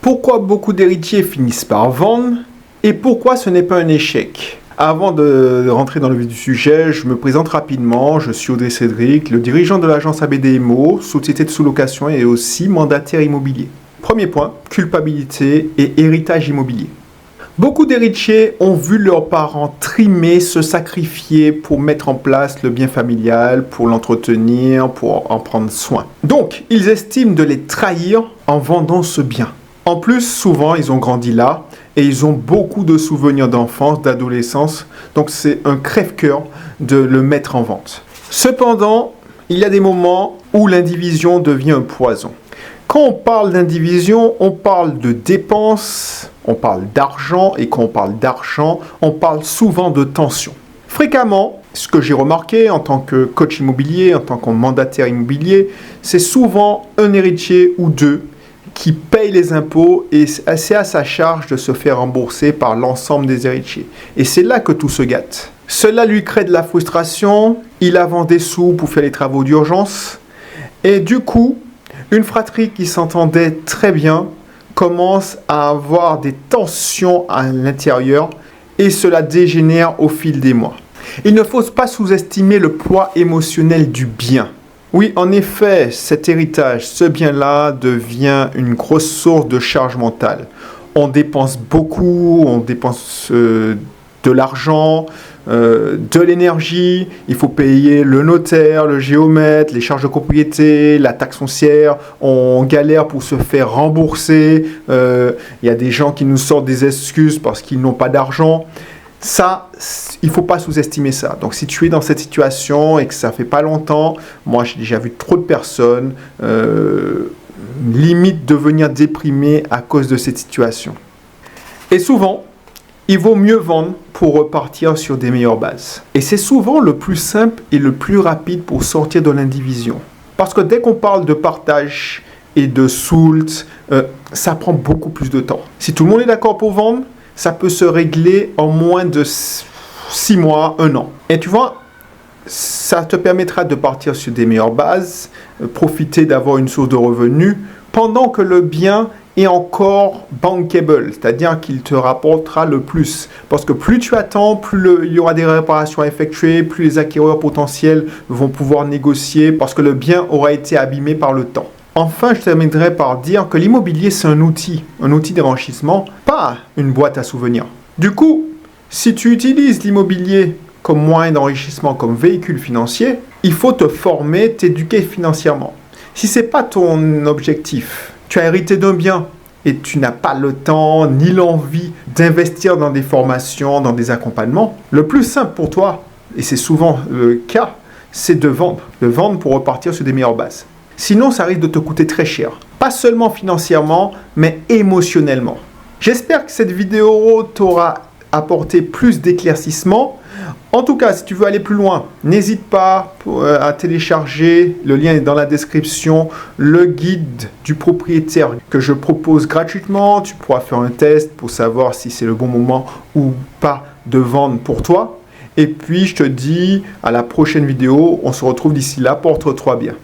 Pourquoi beaucoup d'héritiers finissent par vendre et pourquoi ce n'est pas un échec? Avant de rentrer dans le vif du sujet, je me présente rapidement. Je suis Audrey Cédric, le dirigeant de l'agence ABD-IMO, société de sous-location et aussi mandataire immobilier. Premier point, culpabilité et héritage immobilier. Beaucoup d'héritiers ont vu leurs parents trimer, se sacrifier pour mettre en place le bien familial, pour l'entretenir, pour en prendre soin. Donc, ils estiment de les trahir en vendant ce bien. En plus, souvent, ils ont grandi là et ils ont beaucoup de souvenirs d'enfance, d'adolescence. Donc, c'est un crève-cœur de le mettre en vente. Cependant, il y a des moments où l'indivision devient un poison. Quand on parle d'indivision, on parle de dépenses, on parle d'argent, et quand on parle d'argent, on parle souvent de tension. Fréquemment, ce que j'ai remarqué en tant que coach immobilier, en tant que mandataire immobilier, c'est souvent un héritier ou deux qui paye les impôts et c'est à sa charge de se faire rembourser par l'ensemble des héritiers. Et c'est là que tout se gâte. Cela lui crée de la frustration, il avance des sous pour faire les travaux d'urgence, et du coup, une fratrie qui s'entendait très bien commence à avoir des tensions à l'intérieur et cela dégénère au fil des mois. Il ne faut pas sous-estimer le poids émotionnel du bien. Oui, en effet, cet héritage, ce bien-là devient une grosse source de charge mentale. On dépense beaucoup, on dépense de l'argent, de l'énergie, il faut payer le notaire, le géomètre, les charges de propriété, la taxe foncière, on galère pour se faire rembourser, il y a des gens qui nous sortent des excuses parce qu'ils n'ont pas d'argent. Ça, il ne faut pas sous-estimer ça. Donc, si tu es dans cette situation et que ça fait pas longtemps, moi, j'ai déjà vu trop de personnes limite devenir déprimées à cause de cette situation. Et souvent, il vaut mieux vendre pour repartir sur des meilleures bases. Et c'est souvent le plus simple et le plus rapide pour sortir de l'indivision. Parce que dès qu'on parle de partage et de soult, ça prend beaucoup plus de temps. Si tout le monde est d'accord pour vendre, ça peut se régler en moins de 6 mois, 1 an. Et tu vois, ça te permettra de partir sur des meilleures bases, profiter d'avoir une source de revenus, pendant que le bien est encore bankable, c'est-à-dire qu'il te rapportera le plus. Parce que plus tu attends, plus il y aura des réparations à effectuer, plus les acquéreurs potentiels vont pouvoir négocier, parce que le bien aura été abîmé par le temps. Enfin, je terminerai par dire que l'immobilier, c'est un outil d'enrichissement, pas une boîte à souvenirs. Du coup, si tu utilises l'immobilier comme moyen d'enrichissement, comme véhicule financier, il faut te former, t'éduquer financièrement. Si ce n'est pas ton objectif, tu as hérité d'un bien et tu n'as pas le temps ni l'envie d'investir dans des formations, dans des accompagnements, le plus simple pour toi, et c'est souvent le cas, c'est de vendre pour repartir sur des meilleures bases. Sinon, ça risque de te coûter très cher. Pas seulement financièrement, mais émotionnellement. J'espère que cette vidéo t'aura apporté plus d'éclaircissement. En tout cas, si tu veux aller plus loin, n'hésite pas à télécharger, le lien est dans la description, le guide du propriétaire que je propose gratuitement. Tu pourras faire un test pour savoir si c'est le bon moment ou pas de vendre pour toi. Et puis, je te dis à la prochaine vidéo. On se retrouve d'ici là. Porte-toi bien.